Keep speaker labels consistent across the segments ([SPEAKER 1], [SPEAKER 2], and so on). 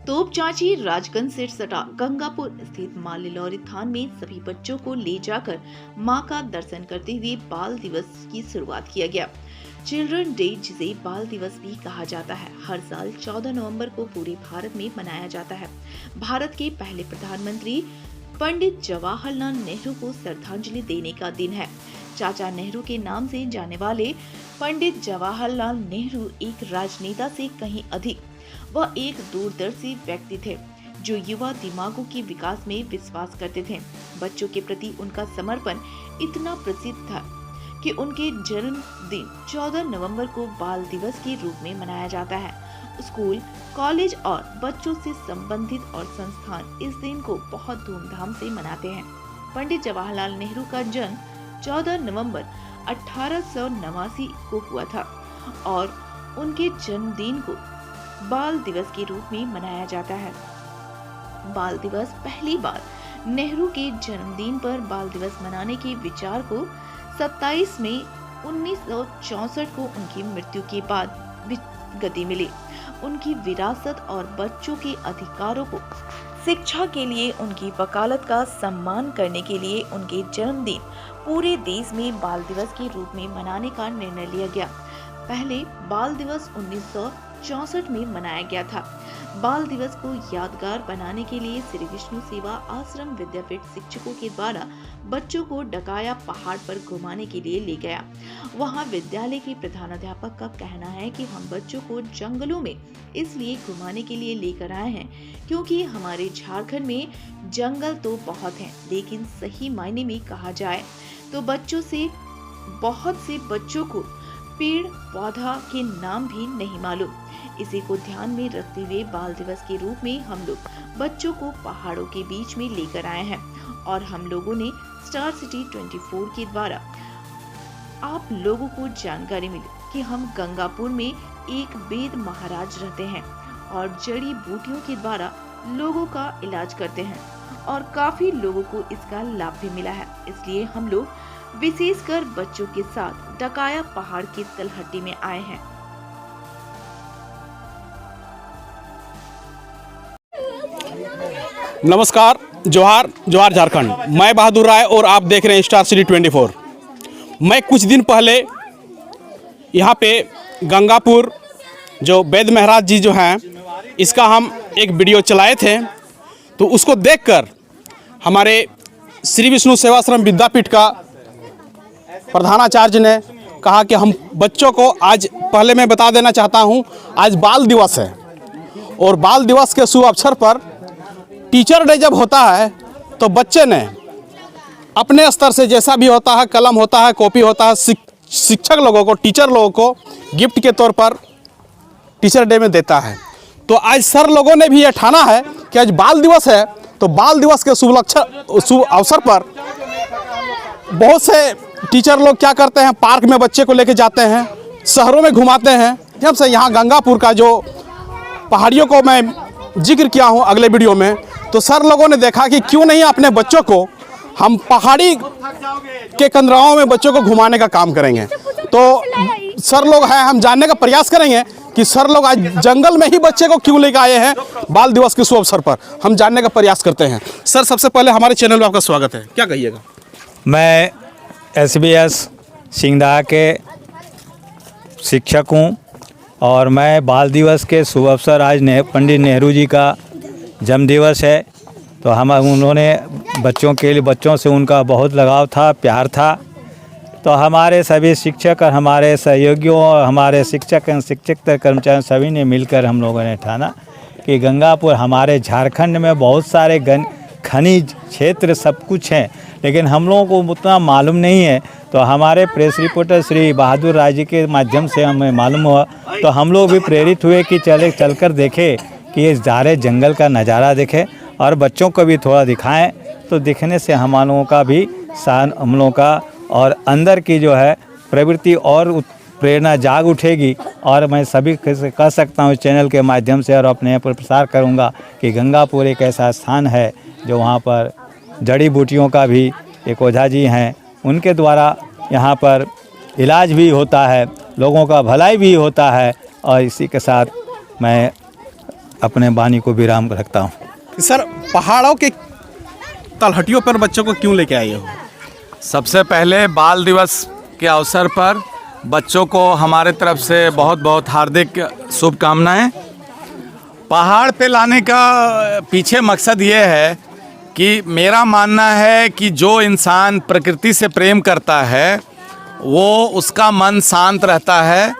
[SPEAKER 1] तोपचांची राजगंज से सटा गंगापुर स्थित मां लिलौरी थान में सभी बच्चों को ले जाकर मां का दर्शन करते हुए बाल दिवस की शुरुआत किया गया। चिल्ड्रन डे, जिसे बाल दिवस भी कहा जाता है, हर साल 14 नवंबर को पूरे भारत में मनाया जाता है। भारत के पहले प्रधानमंत्री पंडित जवाहरलाल नेहरू को श्रद्धांजलि देने का दिन है। चाचा नेहरू के नाम से जाने वाले पंडित जवाहरलाल नेहरू एक राजनेता से कहीं अधिक वह एक दूरदर्शी व्यक्ति थे, जो युवा दिमागों के विकास में विश्वास करते थे। बच्चों के प्रति उनका समर्पण इतना प्रसिद्ध था कि उनके जन्मदिन 14 नवंबर को बाल दिवस के रूप में मनाया जाता है। स्कूल, कॉलेज और बच्चों से संबंधित और संस्थान इस दिन को बहुत धूमधाम से मनाते हैं। पंडित जवाहरलाल नेहरू का जन्म 14 नवंबर 1889 को हुआ था और उनके जन्मदिन को बाल दिवस के रूप में मनाया जाता है। बाल दिवस पहली बार नेहरू के जन्मदिन पर बाल दिवस मनाने के विचार को 27 मई 1964 को उनकी मृत्यु के बाद गति मिली। उनकी विरासत और बच्चों के अधिकारों को शिक्षा के लिए उनकी वकालत का सम्मान करने के लिए उनके जन्मदिन पूरे देश में बाल दिवस के रूप में मनाने का निर्णय लिया गया। पहले बाल दिवस 1964 में मनाया गया था। बाल दिवस को यादगार बनाने के लिए श्री विष्णु सेवा आश्रम विद्यापीठ शिक्षकों के द्वारा बच्चों को डकाया पहाड़ पर घुमाने के लिए ले गया। वहां विद्यालय के प्रधानाध्यापक का कहना है कि हम बच्चों को जंगलों में इसलिए घुमाने के लिए लेकर आए हैं क्योंकि हमारे झारखंड में जंगल तो बहुत हैं, लेकिन सही मायने में कहा जाए तो बहुत से बच्चों को पेड़ पौधा के नाम भी नहीं मालूम। इसी को ध्यान में रखते हुए बाल दिवस के रूप में हम लोग बच्चों को पहाड़ों के बीच में लेकर आए हैं और हम लोगों ने स्टार सिटी 24 के द्वारा आप लोगों को जानकारी मिली कि हम गंगापुर में एक वेद महाराज रहते हैं और जड़ी बूटियों के द्वारा लोगों का इलाज करते हैं और काफी लोगों को इसका लाभ भी मिला है। इसलिए हम लोग विशेषकर बच्चों के साथ डकाया पहाड़ की तलहटी में आए हैं।
[SPEAKER 2] नमस्कार, जोहार जोहार झारखंड। मैं बहादुर राय और आप देख रहे हैं स्टार सिटी 24। मैं कुछ दिन पहले यहाँ पे गंगापुर जो वेद महाराज जी जो हैं, इसका हम एक वीडियो चलाए थे, तो उसको देखकर हमारे श्री विष्णु सेवाश्रम विद्यापीठ का प्रधानाचार्य ने कहा कि हम बच्चों को आज, पहले मैं बता देना चाहता हूँ, आज बाल दिवस है और बाल दिवस के शुभ अवसर पर टीचर डे जब होता है तो बच्चे ने अपने स्तर से जैसा भी होता है, कलम होता है, कॉपी होता है, शिक्षक लोगों को, टीचर लोगों को गिफ्ट के तौर पर टीचर डे में देता है। तो आज सर लोगों ने भी ये ठाना है कि आज बाल दिवस है, तो बाल दिवस के शुभ अवसर पर बहुत से टीचर लोग क्या करते हैं, पार्क में बच्चे को लेके जाते हैं, शहरों में घुमाते हैं। जब से यहाँ गंगापुर का जो पहाड़ियों को मैं जिक्र किया हूँ अगले वीडियो में, तो सर लोगों ने देखा कि क्यों नहीं अपने बच्चों को हम पहाड़ी के कंदराओं में बच्चों को घुमाने का काम करेंगे। तो सर लोग हैं, हम जानने का प्रयास करेंगे कि सर लोग आज जंगल में ही बच्चे को क्यों लेकर आए हैं बाल दिवस के शुभ अवसर पर, हम जानने का प्रयास करते हैं। सर, सबसे पहले हमारे चैनल में आपका स्वागत है, क्या कहिएगा?
[SPEAKER 3] मैं SBS सिंगदा के शिक्षक हूँ और मैं बाल दिवस के शुभ अवसर, आज पंडित नेहरू जी का जन्म दिवस है, तो उन्होंने बच्चों से उनका बहुत लगाव था, प्यार था। तो हमारे सभी शिक्षक और हमारे सहयोगियों और हमारे शिक्षक कर्मचारी सभी ने मिलकर हम लोगों ने ठाना कि गंगापुर, हमारे झारखंड में बहुत सारे खनिज क्षेत्र सब कुछ हैं, लेकिन हम लोगों को उतना मालूम नहीं है। तो हमारे प्रेस रिपोर्टर श्री बहादुर राय जी के माध्यम से हमें मालूम हुआ, तो हम लोग भी प्रेरित हुए कि चलकर देखें कि ये सारे जंगल का नज़ारा देखें और बच्चों को भी थोड़ा दिखाएं। तो दिखने से हम लोगों का भी हम लोगों का और अंदर की जो है प्रवृत्ति और प्रेरणा जाग उठेगी। और मैं सभी से कह सकता हूँ चैनल के माध्यम से और अपने पर प्रसार करूँगा कि गंगापुर एक ऐसा स्थान है जो वहाँ पर जड़ी बूटियों का भी एक ओझा जी हैं, उनके द्वारा यहाँ पर इलाज भी होता है, लोगों का भलाई भी होता है। और इसी के साथ मैं अपने वाणी को विराम रखता हूँ।
[SPEAKER 2] सर, पहाड़ों के तलहटियों पर बच्चों को क्यों लेके आए हो?
[SPEAKER 4] सबसे पहले बाल दिवस के अवसर पर बच्चों को हमारे तरफ से बहुत बहुत हार्दिक शुभकामनाएं। पहाड़ पे लाने का पीछे मकसद ये है कि मेरा मानना है कि जो इंसान प्रकृति से प्रेम करता है वो उसका मन शांत रहता है,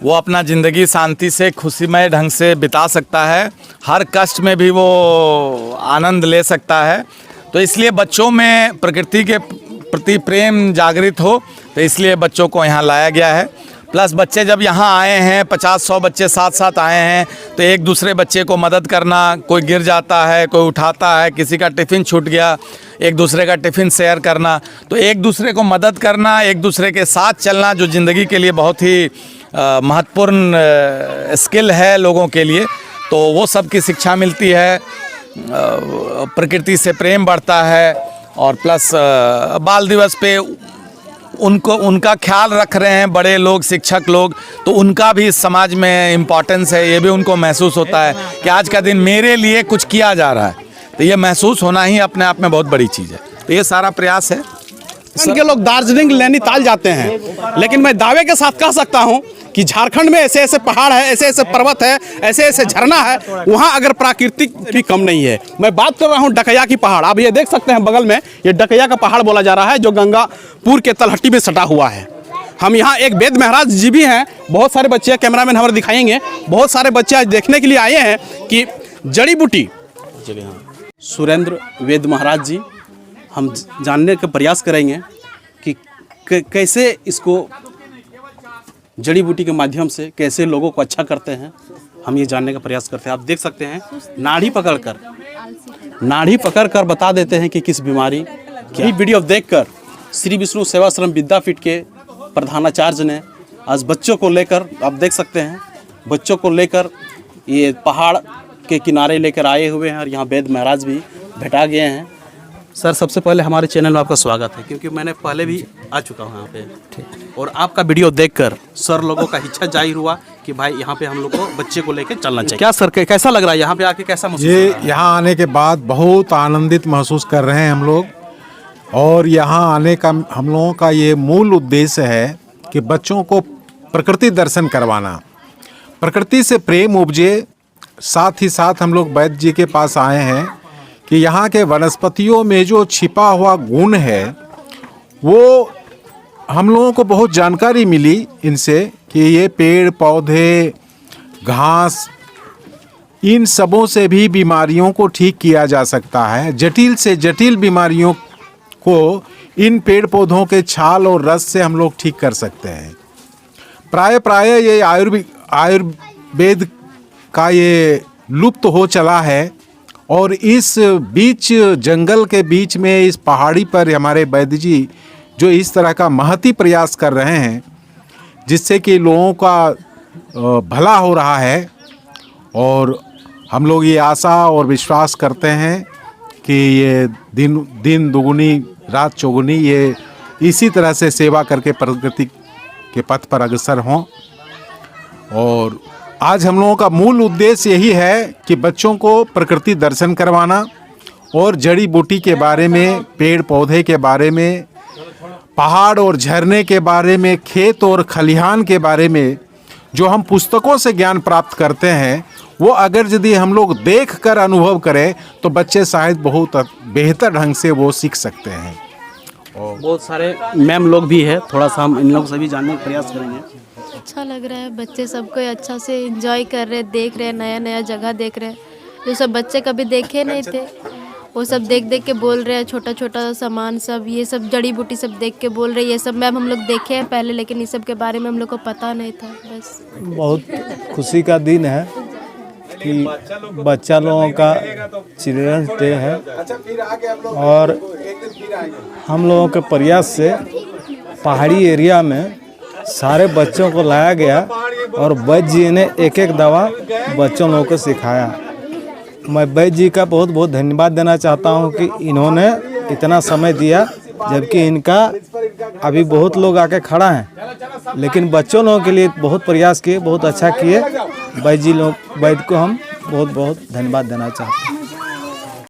[SPEAKER 4] वो अपना ज़िंदगी शांति से खुशीमय ढंग से बिता सकता है, हर कष्ट में भी वो आनंद ले सकता है। तो इसलिए बच्चों में प्रकृति के प्रति प्रेम जागृत हो, तो इसलिए बच्चों को यहाँ लाया गया है। प्लस बच्चे जब यहाँ आए हैं, 50-100 बच्चे साथ साथ आए हैं, तो एक दूसरे बच्चे को मदद करना, कोई गिर जाता है, कोई उठाता है, किसी का टिफ़िन छूट गया, एक दूसरे का टिफ़िन शेयर करना, तो एक दूसरे को मदद करना, एक दूसरे के साथ चलना, जो ज़िंदगी के लिए बहुत ही महत्वपूर्ण स्किल है लोगों के लिए, तो वो सब की शिक्षा मिलती है। प्रकृति से प्रेम बढ़ता है और प्लस बाल दिवस पे उनका ख्याल रख रहे हैं बड़े लोग, शिक्षक लोग, तो उनका भी इस समाज में इम्पोर्टेंस है। ये भी उनको महसूस होता है कि आज का दिन मेरे लिए कुछ किया जा रहा है, तो ये महसूस होना ही अपने आप में बहुत बड़ी चीज़ है। तो ये सारा प्रयास है।
[SPEAKER 2] के लोग दार्जिलिंग, नैनीताल जाते हैं, लेकिन मैं दावे के साथ कह सकता हूं कि झारखंड में ऐसे ऐसे पहाड़ है, ऐसे ऐसे पर्वत है, ऐसे ऐसे झरना है, वहां अगर प्राकृतिक भी कम नहीं है। मैं बात कर रहा हूं डकैया की पहाड़। आप ये देख सकते हैं बगल में, ये डकैया का पहाड़ बोला जा रहा है, जो गंगापुर के तलहटी में सटा हुआ है। हम यहाँ एक वेद महाराज जी भी हैं, बहुत सारे बच्चे, कैमरामैन हमारे दिखाएंगे, बहुत सारे बच्चे आज देखने के लिए आए हैं कि जड़ी बूटी। सुरेंद्र वेद महाराज जी, हम जानने का प्रयास करेंगे कि कैसे इसको जड़ी बूटी के माध्यम से कैसे लोगों को अच्छा करते हैं। हम ये जानने का प्रयास करते हैं। आप देख सकते हैं नाड़ी पकड़कर बता देते हैं कि किस बीमारी। यही वीडियो देखकर श्री विष्णु सेवाश्रम विद्यापीठ के प्रधानाचार्य ने आज बच्चों को लेकर, आप देख सकते हैं बच्चों को लेकर ये पहाड़ के किनारे लेकर आए हुए हैं और यहाँ वेद महाराज भी भेटा गए हैं। सर, सबसे पहले हमारे चैनल में आपका स्वागत है, क्योंकि मैंने पहले भी आ चुका हूँ यहाँ पे, और आपका वीडियो देखकर सर लोगों का इच्छा जाहिर हुआ कि भाई यहाँ पे हम लोग को बच्चे को लेकर चलना चाहिए। क्या सर, कैसा लग रहा है यहाँ पे आके, कैसा महसूस?
[SPEAKER 5] ये यहाँ आने के बाद बहुत आनंदित महसूस कर रहे हैं हम लोग, और यहाँ आने का हम लोगों का ये मूल उद्देश्य है कि बच्चों को प्रकृति दर्शन करवाना, प्रकृति से प्रेम उपजे। साथ ही साथ हम लोग वैद्य जी के पास आए हैं कि यहाँ के वनस्पतियों में जो छिपा हुआ गुण है वो हम लोगों को बहुत जानकारी मिली इनसे, कि ये पेड़ पौधे, घास, इन सबों से भी बीमारियों को ठीक किया जा सकता है। जटिल से जटिल बीमारियों को इन पेड़ पौधों के छाल और रस से हम लोग ठीक कर सकते हैं। प्राय ये आयुर्वेद का ये लुप्त हो चला है, और इस बीच जंगल के बीच में इस पहाड़ी पर हमारे वैद्य जी जो इस तरह का महती प्रयास कर रहे हैं, जिससे कि लोगों का भला हो रहा है। और हम लोग ये आशा और विश्वास करते हैं कि ये दिन दुगुनी रात चौगुनी ये इसी तरह से सेवा करके प्रगति के पथ पर अग्रसर हों। और आज हम लोगों का मूल उद्देश्य यही है कि बच्चों को प्रकृति दर्शन करवाना और जड़ी बूटी के बारे में, पेड़ पौधे के बारे में, पहाड़ और झरने के बारे में, खेत और खलिहान के बारे में जो हम पुस्तकों से ज्ञान प्राप्त करते हैं, वो अगर यदि हम लोग देख कर अनुभव करें तो बच्चे शायद बहुत बेहतर ढंग से वो सीख सकते हैं।
[SPEAKER 2] और बहुत सारे मैम लोग भी है, थोड़ा सा हम इन लोग से भी जानने का प्रयास करेंगे।
[SPEAKER 6] अच्छा लग रहा है, बच्चे सबको अच्छा से एंजॉय कर रहे, देख रहे, नया नया जगह देख रहे, जो सब बच्चे कभी देखे नहीं थे वो सब देख देख के बोल रहे हैं। छोटा छोटा सामान सब, ये सब जड़ी बूटी सब देख के बोल रहे हैं। ये सब मैम हम लोग देखे हैं पहले, लेकिन इस सब के बारे में हम लोग को पता नहीं था। बस
[SPEAKER 3] बहुत खुशी का दिन है कि बच्चा लोगों का चिल्ड्रंस डे है, और हम लोगों के प्रयास से पहाड़ी एरिया में सारे बच्चों को लाया गया, और वैद्य जी ने एक एक दवा बच्चों लोगों को सिखाया। मैं वैद्य जी का बहुत बहुत धन्यवाद देना चाहता हूं कि इन्होंने इतना समय दिया, जबकि इनका अभी बहुत लोग आके खड़ा हैं, लेकिन बच्चों लोगों के लिए बहुत प्रयास किए, बहुत अच्छा किए। वैद्य को हम
[SPEAKER 7] बहुत बहुत धन्यवाद देना चाहता हूँ।